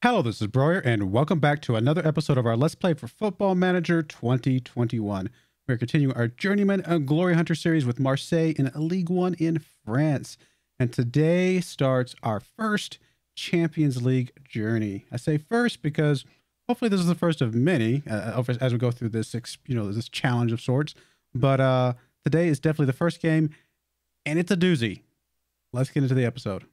Hello, this is Broyar, and welcome back to another episode of our Let's Play for Football Manager 2021. We're continuing our Journeyman and Glory Hunter series with Marseille in League One in France. And today starts our first Champions League journey. I say first because hopefully this is the first of many as we go through this, this challenge of sorts. But today is definitely the first game, and it's a doozy. Let's get into the episode.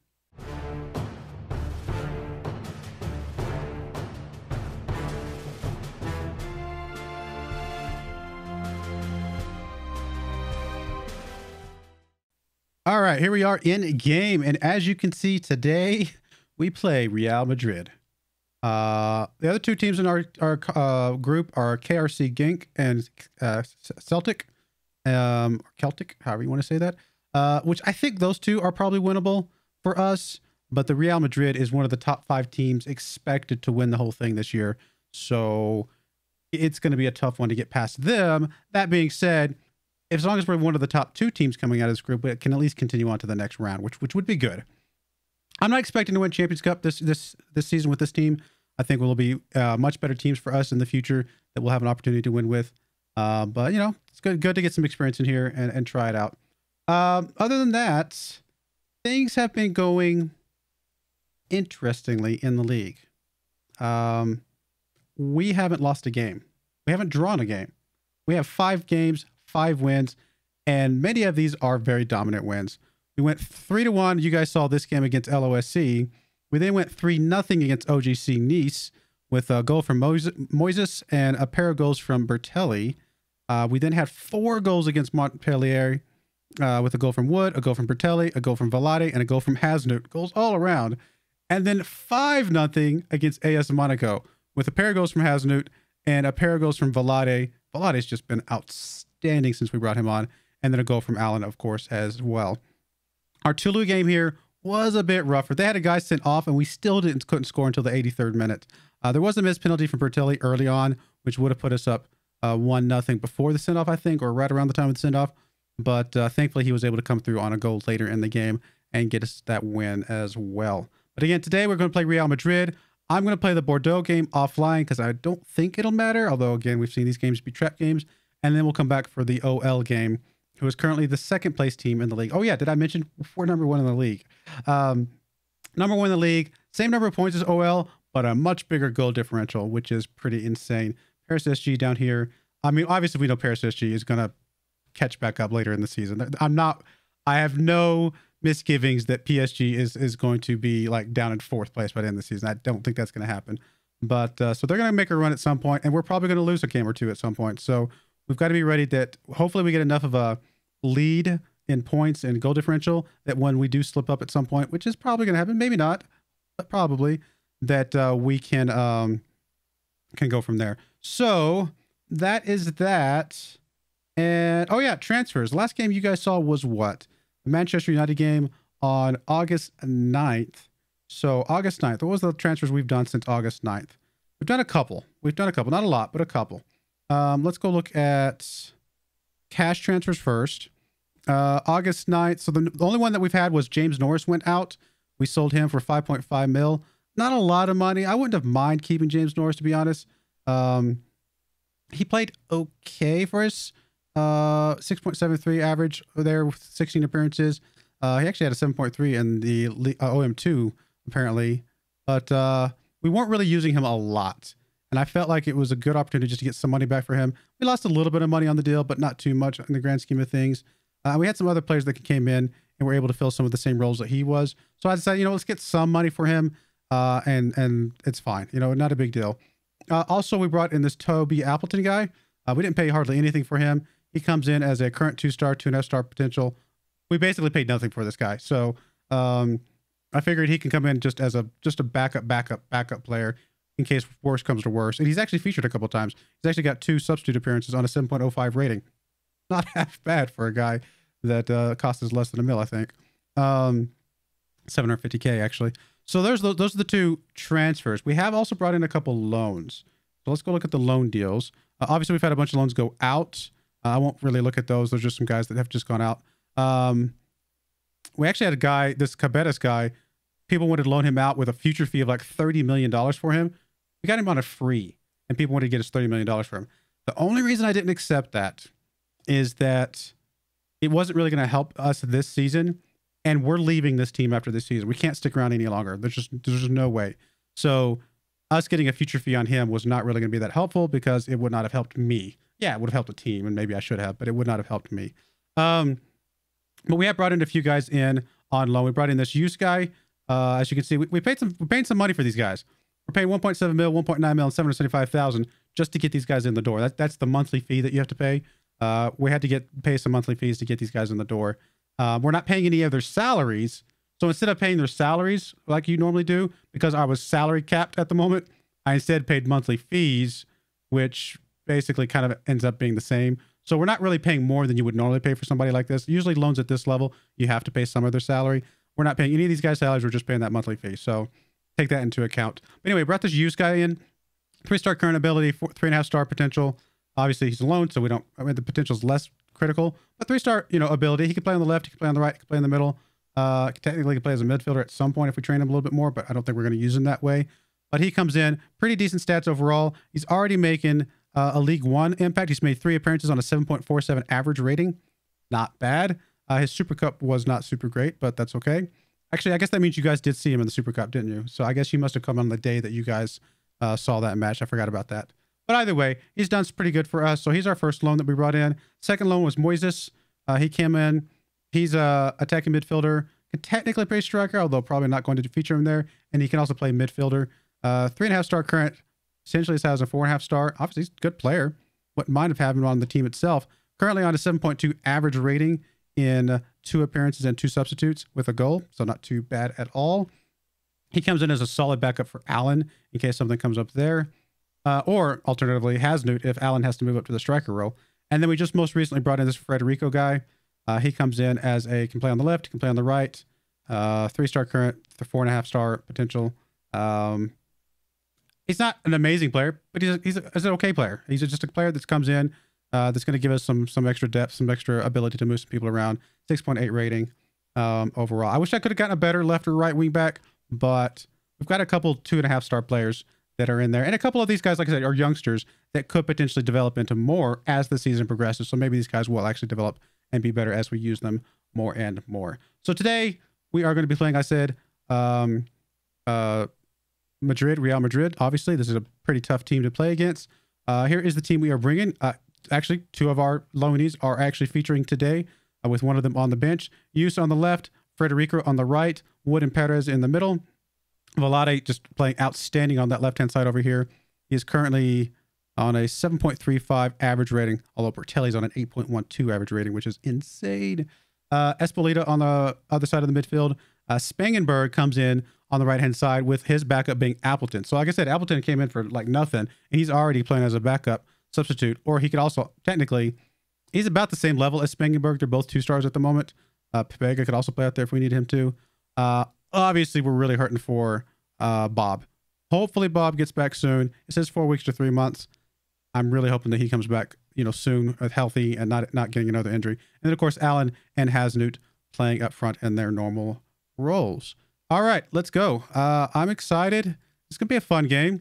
All right, here we are in game. And as you can see today, we play Real Madrid. The other two teams in our group are KRC Genk and Celtic, or Celtic, however you want to say that, which I think those two are probably winnable for us. But the Real Madrid is one of the top 5 teams expected to win the whole thing this year. So it's going to be a tough one to get past them. That being said, as long as we're one of the top 2 teams coming out of this group, it can at least continue on to the next round, which would be good. I'm not expecting to win Champions Cup this season with this team. I think will be much better teams for us in the future that we'll have an opportunity to win with. But you know, it's good to get some experience in here and try it out. Other than that, things have been going interestingly in the league. We haven't lost a game. We haven't drawn a game. We have 5 games. 5 wins, and many of these are very dominant wins. We went 3-1. You guys saw this game against LOSC. We then went 3-0 against OGC Nice with a goal from Moises and a pair of goals from Bertelli. We then had 4 goals against Montpellier with a goal from Wood, a goal from Bertelli, a goal from Valade, and a goal from Hasnut. Goals all around. And then 5-0 against AS Monaco with a pair of goals from Hasnut and a pair of goals from Valade. Valade's just been outstanding since we brought him on, and then a goal from Allen, of course, as well. Our Toulouse game here was a bit rougher. They had a guy sent off, and we still couldn't score until the 83rd minute. There was a missed penalty from Bertelli early on, which would have put us up 1-0 before the send-off, I think, or right around the time of the send-off. But thankfully, he was able to come through on a goal later in the game and get us that win as well. But again, today we're going to play Real Madrid. I'm going to play the Bordeaux game offline because I don't think it'll matter. Although, again, we've seen these games be trap games. And then we'll come back for the OL game, who is currently the 2nd place team in the league. Oh, yeah. Did I mention we're number 1 in the league? Number 1 in the league. Same number of points as OL, but a much bigger goal differential, which is pretty insane. Paris SG down here. I mean, obviously, we know Paris SG is going to catch back up later in the season. I have no misgivings that PSG is going to be like down in 4th place by the end of the season. I don't think that's going to happen. But so they're going to make a run at some point, and we're probably going to lose a game or 2 at some point. So we've got to be ready that hopefully we get enough of a lead in points and goal differential that when we do slip up at some point, which is probably going to happen, maybe not, but probably, that we can go from there. So that is that. And oh yeah, transfers. Last game you guys saw was what? The Manchester United game on August 9th. So August 9th. What was the transfers we've done since August 9th? We've done a couple. Not a lot, but a couple. Let's go look at cash transfers first. August 9th. So the only one that we've had was James Norris went out. We sold him for 5.5 mil. Not a lot of money. I wouldn't have mind keeping James Norris, to be honest. He played okay for us. 6.73 average there with 16 appearances. He actually had a 7.3 in the OM2 apparently, but we weren't really using him a lot. And I felt like it was a good opportunity just to get some money back for him. We lost a little bit of money on the deal, but not too much in the grand scheme of things. We had some other players that came in and were able to fill some of the same roles that he was. So I decided, let's get some money for him, and it's fine. Not a big deal. Also, we brought in this Toby Appleton guy. We didn't pay hardly anything for him. He comes in as a current 2-star, 2.5-star potential. We basically paid nothing for this guy. So I figured he can come in just as a backup player in case worse comes to worse. And he's actually featured a couple of times. He's actually got 2 substitute appearances on a 7.05 rating. Not half bad for a guy that cost us less than $1 mil, I think. 750K actually. So those are the 2 transfers. We have also brought in a couple loans. So let's go look at the loan deals. Obviously, we've had a bunch of loans go out. I won't really look at those. Those are just some guys that have just gone out. We actually had a guy, this Cabetas guy, people wanted to loan him out with a future fee of like $30 million for him. We got him on a free, and people wanted to get us $30 million for him. The only reason I didn't accept that is that it wasn't really going to help us this season, and we're leaving this team after this season. We can't stick around any longer. There's just no way. So us getting a future fee on him was not really going to be that helpful because it would not have helped me. Yeah, it would have helped the team, and maybe I should have, but it would not have helped me. But we have brought in a few guys in on loan. We brought in this use guy. As you can see, we paid some money for these guys. We're paying 1.7 mil, 1.9 mil, and 775,000 just to get these guys in the door. That's the monthly fee that you have to pay. We had to pay some monthly fees to get these guys in the door. We're not paying any of their salaries. So instead of paying their salaries like you normally do, because I was salary capped at the moment, I instead paid monthly fees, which basically kind of ends up being the same. So we're not really paying more than you would normally pay for somebody like this. Usually loans at this level, you have to pay some of their salary. We're not paying any of these guys' salaries. We're just paying that monthly fee. So take that into account. But anyway, brought this use guy in. 3-star current ability, 3.5-star potential. Obviously, he's alone, so the potential is less critical. But 3-star, ability. He can play on the left. He can play on the right. He can play in the middle. Technically, he can play as a midfielder at some point if we train him a little bit more, but I don't think we're going to use him that way. But he comes in, pretty decent stats overall. He's already making a League One impact. He's made 3 appearances on a 7.47 average rating. Not bad. His Super Cup was not super great, but that's okay. Actually, I guess that means you guys did see him in the Super Cup, didn't you? So I guess you must have come on the day that you guys saw that match. I forgot about that. But either way, he's done pretty good for us. So he's our first loan that we brought in. Second loan was Moises. He came in. He's a attacking midfielder. Can technically play striker, although probably not going to feature him there. And he can also play midfielder. 3.5-star current. Essentially, this has a 4.5-star. Obviously, he's a good player. Wouldn't mind if having him on the team itself. Currently on a 7.2 average rating in 2 appearances and 2 substitutes with a goal. So not too bad at all. He comes in as a solid backup for Allen in case something comes up there. Or alternatively, Hasnut if Allen has to move up to the striker role. And then we just most recently brought in this Federico guy. He comes in as can play on the left, can play on the right. 3-star current, 4.5-star potential. He's not an amazing player, but he's an okay player. He's just a player that comes in that's going to give us some extra depth, some extra ability to move some people around. 6.8 rating overall. I wish I could have gotten a better left or right wing back, but we've got a couple 2.5-star players that are in there. And a couple of these guys, like I said, are youngsters that could potentially develop into more as the season progresses. So maybe these guys will actually develop and be better as we use them more and more. So today we are going to be playing, I said, Real Madrid. Obviously, this is a pretty tough team to play against. Here is the team we are bringing. Actually, 2 of our loanees are actually featuring today with one of them on the bench. Yus on the left, Federico on the right, Wood and Perez in the middle. Volade just playing outstanding on that left-hand side over here. He is currently on a 7.35 average rating, although Bertelli's on an 8.12 average rating, which is insane. Espolita on the other side of the midfield. Spangenberg comes in on the right-hand side with his backup being Appleton. So like I said, Appleton came in for like nothing, and he's already playing as a backup substitute. Or he could also, technically, he's about the same level as Spangenberg. They're both 2 stars at the moment. Pepega could also play out there if we need him to. Obviously, we're really hurting for Bob. Hopefully, Bob gets back soon. It says 4 weeks to 3 months. I'm really hoping that he comes back, soon, healthy and not getting another injury. And then, of course, Allen and Hasnut playing up front in their normal roles. All right, let's go. I'm excited. It's gonna be a fun game.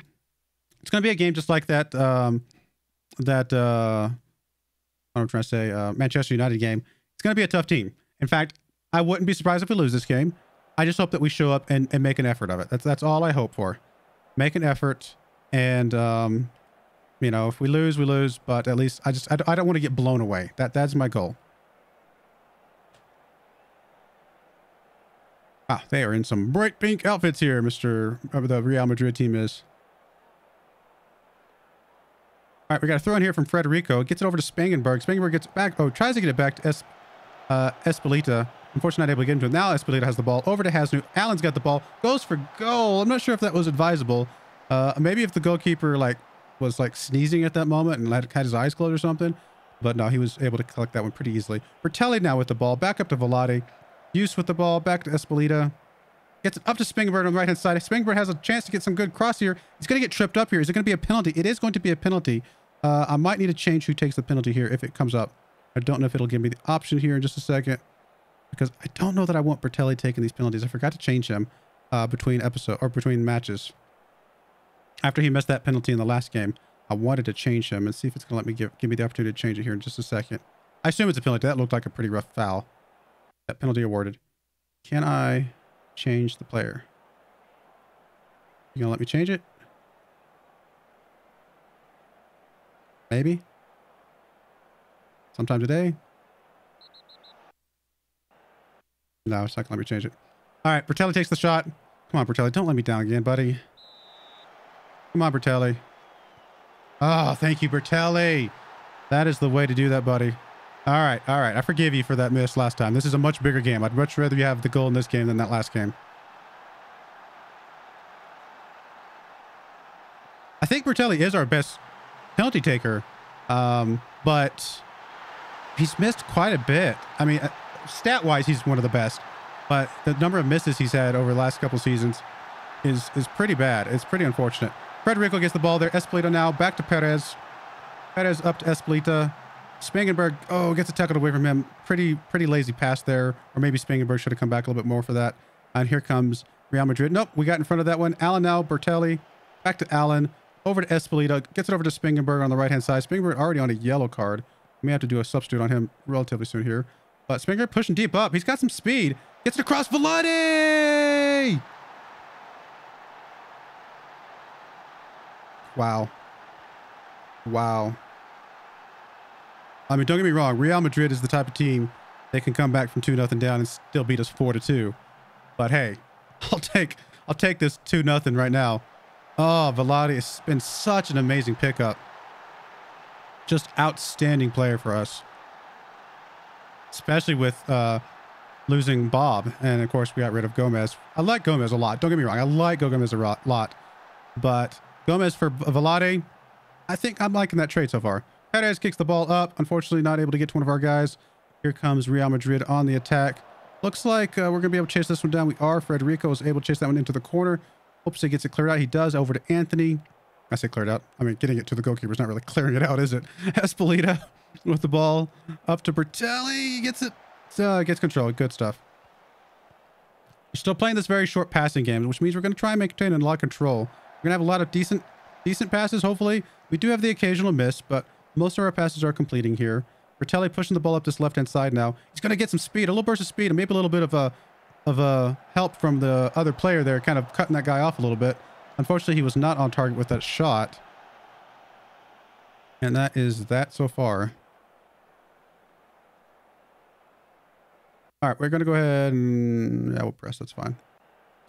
It's gonna be a game just like that. What I'm trying to say, Manchester United game. It's gonna be a tough team. In fact, I wouldn't be surprised if we lose this game. I just hope that we show up and make an effort of it. That's all I hope for. Make an effort, and if we lose, we lose. But at least I don't want to get blown away. That's my goal. Ah, they are in some bright pink outfits here, the Real Madrid team is. All right, we got a throw in here from Federico. Gets it over to Spangenberg. Spangenberg gets it back. Oh, tries to get it back to Espolita. Unfortunately, not able to get into it. Now Espolita has the ball. Over to Hasnut. Allen's got the ball. Goes for goal. I'm not sure if that was advisable. Maybe if the goalkeeper was sneezing at that moment and had his eyes closed or something. But no, he was able to collect that one pretty easily. Bertelli now with the ball. Back up to Volade. Use with the ball. Back to Espolita. Gets it up to Spangenberg on the right-hand side. Spangenberg has a chance to get some good cross here. He's going to get tripped up here. Is it going to be a penalty? It is going to be a penalty. I might need to change who takes the penalty here if it comes up. I don't know if it'll give me the option here in just a second, because I don't know that I want Bertelli taking these penalties. I forgot to change him. between matches. After he missed that penalty in the last game, I wanted to change him and see if it's gonna let me give me the opportunity to change it here in just a second. I assume it's a penalty. That looked like a pretty rough foul. That penalty awarded. Can I change the player? You gonna let me change it? Maybe. Sometime today. No, it's not gonna let me change it. All right, Bertelli takes the shot. Come on, Bertelli. Don't let me down again, buddy. Come on, Bertelli. Oh, thank you, Bertelli. That is the way to do that, buddy. All right. I forgive you for that miss last time. This is a much bigger game. I'd much rather you have the goal in this game than that last game. I think Bertelli is our best penalty taker, but he's missed quite a bit. I mean, stat-wise, he's one of the best, but the number of misses he's had over the last couple seasons is pretty bad. It's pretty unfortunate. Federico gets the ball there. Espolita now back to Perez. Perez up to Espolita. Spangenberg, gets a tackle away from him. Pretty lazy pass there. Or maybe Spangenberg should have come back a little bit more for that. And here comes Real Madrid. Nope, we got in front of that one. Allen now, Bertelli. Back to Allen. Over to Espolita. Gets it over to Spangenberg on the right-hand side. Spangenberg already on a yellow card. We may have to do a substitute on him relatively soon here. But Spangenberg pushing deep up. He's got some speed. Gets it across. Velade! Wow. I mean, don't get me wrong. Real Madrid is the type of team they can come back from 2-0 down and still beat us 4-2. But hey, I'll take this 2-0 right now. Oh, Velade has been such an amazing pickup. Just outstanding player for us. Especially with losing Bob. And of course, we got rid of Gomez. I like Gomez a lot. Don't get me wrong. I like Gomez a lot. But Gomez for Velade, I think I'm liking that trade so far. Perez kicks the ball up. Unfortunately, not able to get to one of our guys. Here comes Real Madrid on the attack. Looks like we're going to be able to chase this one down. We are. Federico is able to chase that one into the corner. Hopes he gets it cleared out. He does. Over to Anthony. I say cleared out. I mean, getting it to the goalkeeper is not really clearing it out, is it? Espolita with the ball. Up to Bertelli. Gets it. Gets control. Good stuff. We're still playing this very short passing game, which means we're going to try and maintain a lot of control. We're going to have a lot of decent passes, hopefully. We do have the occasional miss, but most of our passes are completing here. Bertelli pushing the ball up this left-hand side now. He's going to get some speed, a little burst of speed, and maybe a little bit of a help from the other player there, kind of cutting that guy off a little bit. Unfortunately, he was not on target with that shot. And that is that so far. All right, we're going to go ahead and... yeah, we'll press. That's fine.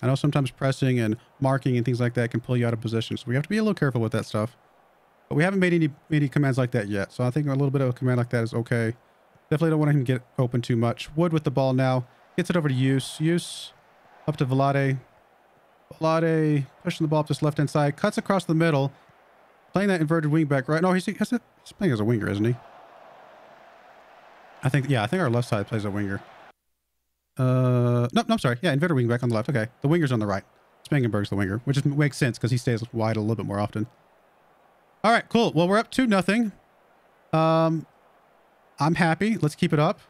I know sometimes pressing and marking and things like that can pull you out of position, so we have to be a little careful with that stuff. But we haven't made any commands like that yet, so I think a little bit of a command like that is okay. Definitely don't want him to get open too much. Wood with the ball now. Gets it over to Use. Use up to Velade. Velade pushing the ball up this left-hand side. Cuts across the middle. Playing that inverted wing back right. No, he's playing as a winger, isn't he? I think our left side plays a winger. No, I'm sorry. Yeah, inverted wing back on the left. Okay. The winger's on the right. Spangenberg's the winger, which just makes sense because he stays wide a little bit more often. All right, cool. Well, we're up 2-0. I'm happy. Let's keep it up.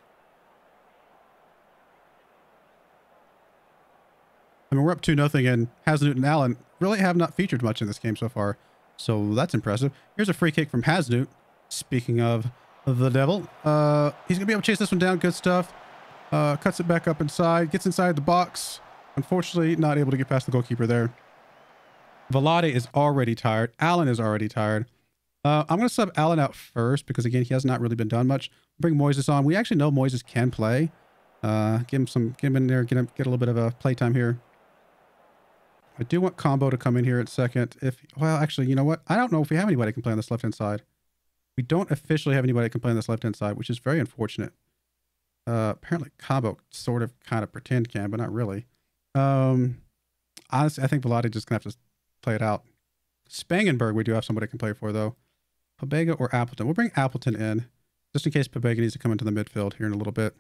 I mean, we're up 2-0, and Haznut and Allen really have not featured much in this game so far. So that's impressive. Here's a free kick from Haznut. Speaking of the devil, he's going to be able to chase this one down. Good stuff. Cuts it back up inside. Gets inside the box. Unfortunately, not able to get past the goalkeeper there. Velade is already tired. Allen is already tired. I'm going to sub Allen out first because, again, he has not really been done much. Bring Moises on. We actually know Moises can play. Get him in there. Get a little bit of a playtime here. I do want Combo to come in here at second. Well, actually, you know what? I don't know if we have anybody that can play on this left-hand side. We don't officially have anybody that can play on this left-hand side, which is very unfortunate. Apparently, Combo sort of kind of pretend can, but not really. Honestly, I think Velade just going to have to play it out. Spangenberg, we do have somebody that can play for, though. Pobega or Appleton. We'll bring Appleton in, just in case Pobega needs to come into the midfield here in a little bit.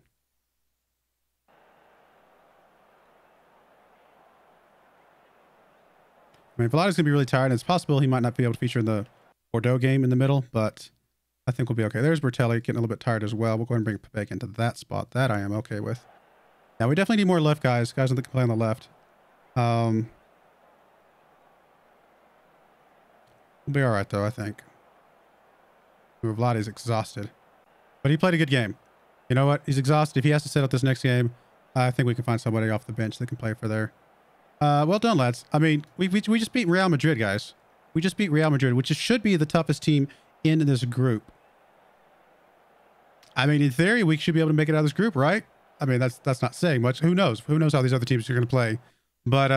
I mean, Velade's going to be really tired, and it's possible he might not be able to feature in the Bordeaux game in the middle, but I think we'll be okay. There's Bertelli getting a little bit tired as well. We'll go ahead and bring Pobega into that spot. That I am okay with. Now, we definitely need more left guys that can play on the left. We'll be all right, though, I think. Vladi's exhausted. But he played a good game. You know what? He's exhausted. If he has to set up this next game, I think we can find somebody off the bench that can play for there. Well done, lads. I mean, we just beat Real Madrid, guys. We just beat Real Madrid, which should be the toughest team in this group. I mean, in theory, we should be able to make it out of this group, right? I mean, that's not saying much. Who knows? Who knows how these other teams are going to play? But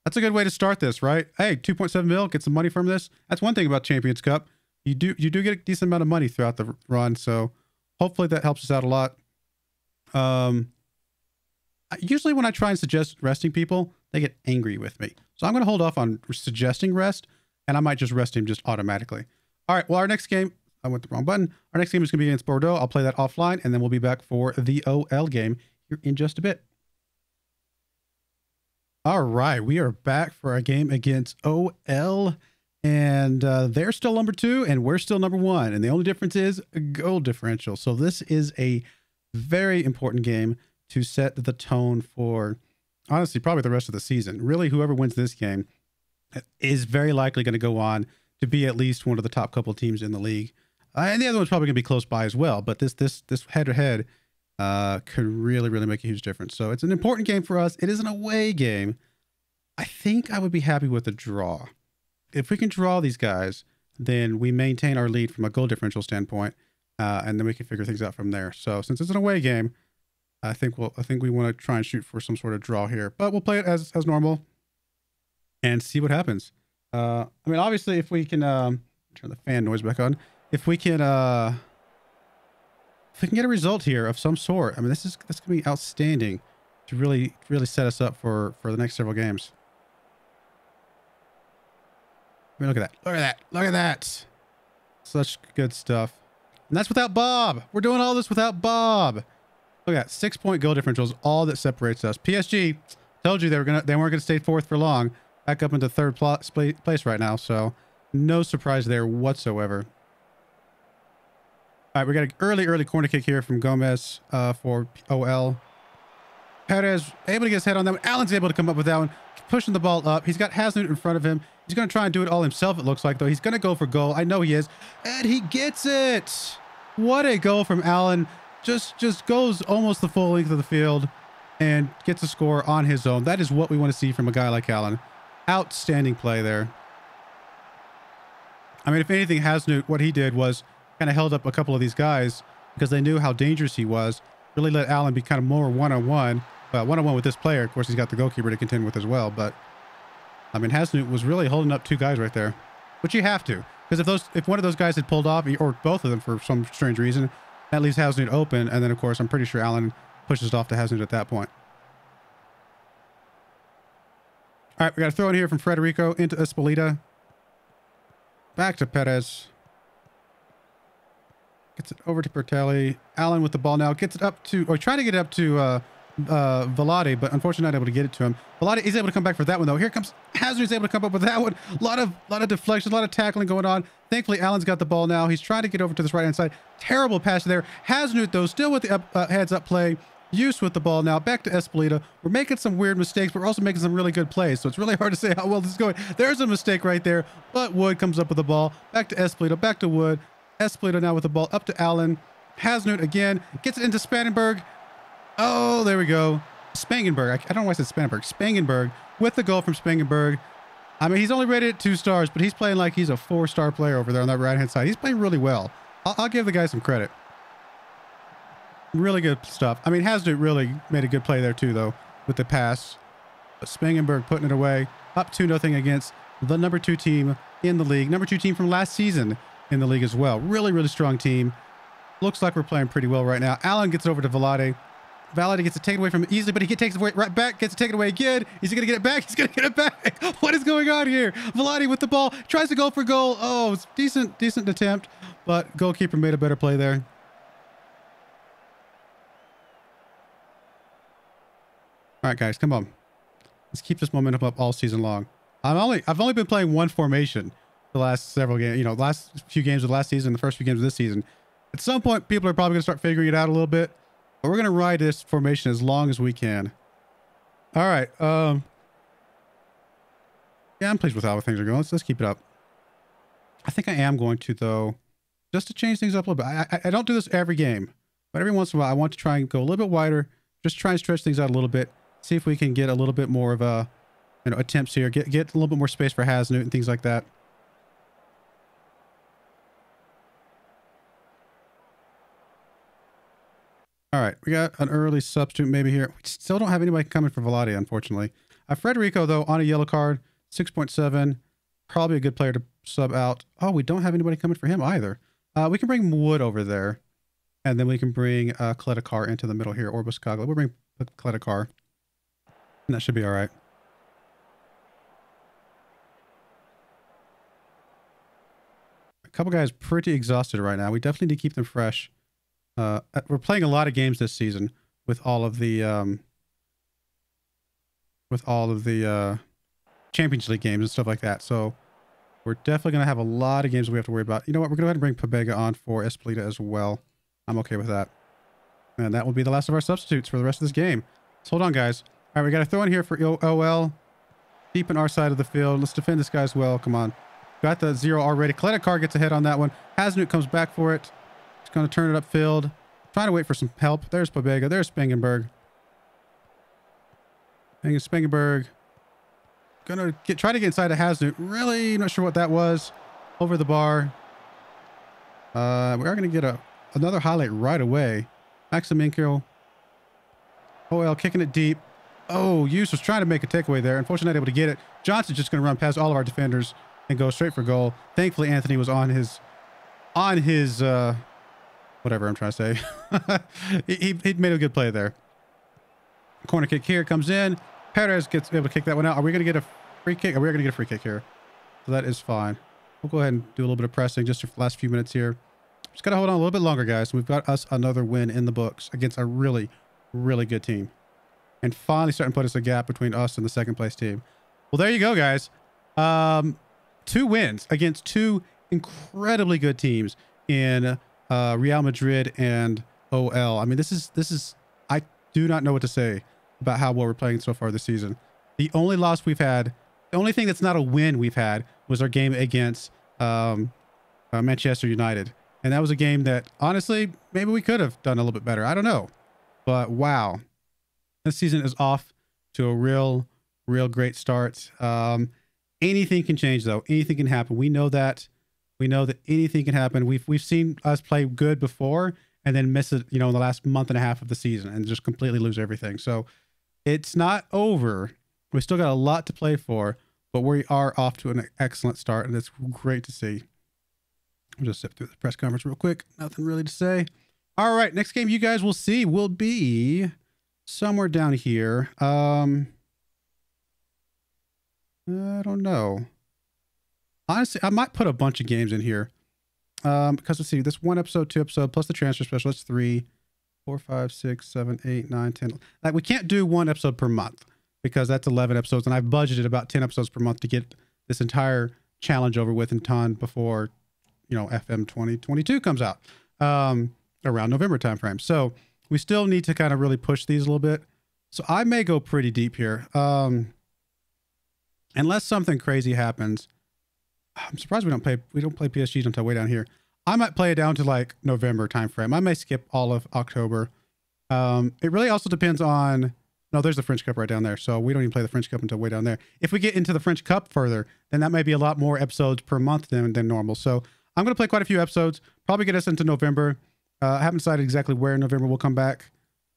that's a good way to start this, right? Hey, 2.7 mil, get some money from this. That's one thing about Champions Cup. You do get a decent amount of money throughout the run, so hopefully that helps us out a lot. Usually when I try and suggest resting people, they get angry with me. So I'm going to hold off on suggesting rest, and I might just rest him just automatically. All right, well, our next game, I went the wrong button. Our next game is going to be against Bordeaux. I'll play that offline, and then we'll be back for the OL game here in just a bit. All right, we are back for a game against OL, and they're still number 2, and we're still number 1, and the only difference is a goal differential. So this is a very important game to set the tone for, honestly, probably the rest of the season. Really, whoever wins this game is very likely going to go on to be at least one of the top couple teams in the league. And the other one's probably going to be close by as well. But this head-to-head could really, really make a huge difference. So it's an important game for us. It is an away game. I think I would be happy with a draw. If we can draw these guys, then we maintain our lead from a goal differential standpoint, and then we can figure things out from there. So since it's an away game, I think we want to try and shoot for some sort of draw here, but we'll play it as normal and see what happens. I mean, obviously, if we can turn the fan noise back on, if we can get a result here of some sort, I mean, that's gonna be outstanding to really set us up for the next several games. I mean, look at that! Look at that! Look at that! Such good stuff, and that's without Bob. We're doing all this without Bob. Look at that, 6-point goal differential is all that separates us. PSG told you they weren't gonna stay 4th for long. Back up into 3rd place right now, so no surprise there whatsoever. All right, we got an early corner kick here from Gomez for OL. Perez able to get his head on that one. Allen's able to come up with that one, pushing the ball up. He's got Haznut in front of him. He's gonna try and do it all himself, it looks like, though. He's gonna go for goal. I know he is, and he gets it. What a goal from Allen. Just goes almost the full length of the field and gets a score on his own. That is what we want to see from a guy like Allen. Outstanding play there. I mean, if anything, Haznut, what he did was kind of held up a couple of these guys because they knew how dangerous he was. Really let Allen be kind of more one-on-one. One-on-one with this player. Of course, he's got the goalkeeper to contend with as well. But, I mean, Haznut was really holding up 2 guys right there. Which you have to. Because if one of those guys had pulled off, or both of them for some strange reason, that leaves Haznut open, and then, of course, I'm pretty sure Allen pushes it off to Haznut at that point. All right, we got to throw in here from Federico into Espolita. Back to Perez. Gets it over to Bertelli. Allen with the ball now. Gets it up to, or trying to get it up to Velade, but unfortunately not able to get it to him. Velade is able to come back for that one, though. Here comes Haznut's able to come up with that one. A lot of deflection, a lot of tackling going on. Thankfully, Allen's got the ball now. He's trying to get over to this right-hand side. Terrible pass there. Haznut, though, still with the heads-up play. Use with the ball now. Back to Espolita. We're making some weird mistakes, but we're also making some really good plays, so it's really hard to say how well this is going. There's a mistake right there, but Wood comes up with the ball. Back to Espolita. Back to Wood. Espolita now with the ball. Up to Allen. Haznut again. Gets it into Spangenberg. Oh, there we go. Spangenberg. I don't know why I said Spangenberg. Spangenberg with the goal from Spangenberg. I mean, he's only rated at 2 stars, but he's playing like he's a 4-star player over there on that right-hand side. He's playing really well. I'll give the guy some credit. Really good stuff. I mean, Haznut really made a good play there too, though, with the pass. But Spangenberg putting it away. Up 2-0 against the number 2 team in the league. Number 2 team from last season in the league as well. Really, really strong team. Looks like we're playing pretty well right now. Allen gets it over to Velade. Velade gets it taken away from him easily, but he takes it away right back, gets it taken away again. Is he going to get it back? He's going to get it back. What is going on here? Velade with the ball, tries to go for goal. Oh, it's decent attempt, but goalkeeper made a better play there. All right, guys, come on. Let's keep this momentum up all season long. I've only been playing one formation the last several games, last few games of last season, the first few games of this season. At some point, people are probably going to start figuring it out a little bit, but we're going to ride this formation as long as we can. All right. Yeah, I'm pleased with how things are going. Let's keep it up. I think I am going to, though, just to change things up a little bit. I don't do this every game, but every once in a while I want to try and go a little bit wider, just try and stretch things out a little bit, see if we can get a little bit more of a, attempts here, get a little bit more space for Hasnut and things like that. All right, we got an early substitute maybe here. We still don't have anybody coming for Vlade, unfortunately. Federico, though, on a yellow card, 6.7. Probably a good player to sub out. Oh, we don't have anybody coming for him either. We can bring Wood over there. And then we can bring Kletikar into the middle here, or Buscaglia. We'll bring Kletikar. And that should be all right. A couple guys pretty exhausted right now. We definitely need to keep them fresh. We're playing a lot of games this season with all of the Champions League games and stuff like that. So we're definitely going to have a lot of games we have to worry about. You know what? We're going to go ahead and bring Pabega on for Esplita as well. I'm okay with that. And that will be the last of our substitutes for the rest of this game. So hold on, guys. All right, we got to throw in here for OL. Deep in our side of the field. Let's defend this guy as well. Come on. Got the 0 already. Kletikar gets ahead on that one. Hasnut comes back for it. It's going to turn it upfield. Trying to wait for some help. There's Pabega. There's Spangenberg. Spangenberg. Gonna try to get inside of Hasnut. Really not sure what that was. Over the bar. We are going to get another highlight right away. Maximinko. OL kicking it deep. Oh, Hughes was trying to make a takeaway there. Unfortunately, not able to get it. Johnson's just going to run past all of our defenders and go straight for goal. Thankfully, Anthony was on his whatever I'm trying to say. he made a good play there. Corner kick here comes in. Perez gets able to kick that one out. Are we going to get a free kick? Are we going to get a free kick here? So that is fine. We'll go ahead and do a little bit of pressing just for the last few minutes here. Just got to hold on a little bit longer, guys. We've got us another win in the books against a really, really good team. And finally starting to put us a gap between us and the second place team. Well, there you go, guys. 2 wins against 2 incredibly good teams in Real Madrid and OL. I mean, this is I do not know what to say about how well we're playing so far this season. The only loss we've had, the only thing that's not a win we've had was our game against Manchester United. And that was a game that, honestly, maybe we could have done a little bit better. I don't know. But, wow. This season is off to a real great start. Anything can change, though. Anything can happen. We know that. We know that anything can happen. We've seen us play good before and then miss it, in the last month and a half of the season and just completely lose everything. So it's not over. We still got a lot to play for, but we are off to an excellent start, and it's great to see. I'll just zip through the press conference real quick. Nothing really to say. All right, next game you guys will see will be somewhere down here. I don't know. Honestly, I might put a bunch of games in here. Because let's see, this 1 episode, 2 episode, plus the transfer special, that's 3, 4, 5, 6, 7, 8, 9, 10. Like, we can't do 1 episode per month because that's 11 episodes, and I've budgeted about 10 episodes per month to get this entire challenge over with in time before, FM 2022 comes out, around November timeframe. So we still need to kind of really push these a little bit. So I may go pretty deep here. Unless something crazy happens. I'm surprised we don't play PSGs until way down here. I might play it down to like November timeframe. I may skip all of October. It really also depends on, no, there's the French Cup right down there. So we don't even play the French Cup until way down there. If we get into the French Cup further, then that may be a lot more episodes per month than normal. So I'm going to play quite a few episodes, probably get us into November. I haven't decided exactly where in November we'll come back.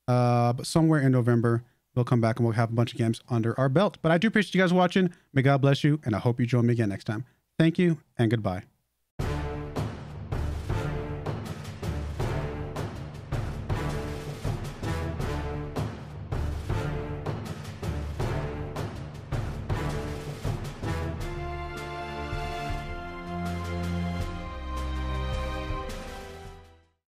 But somewhere in November, we'll come back and we'll have a bunch of games under our belt. But I do appreciate you guys watching. May God bless you. And I hope you join me again next time. Thank you and goodbye.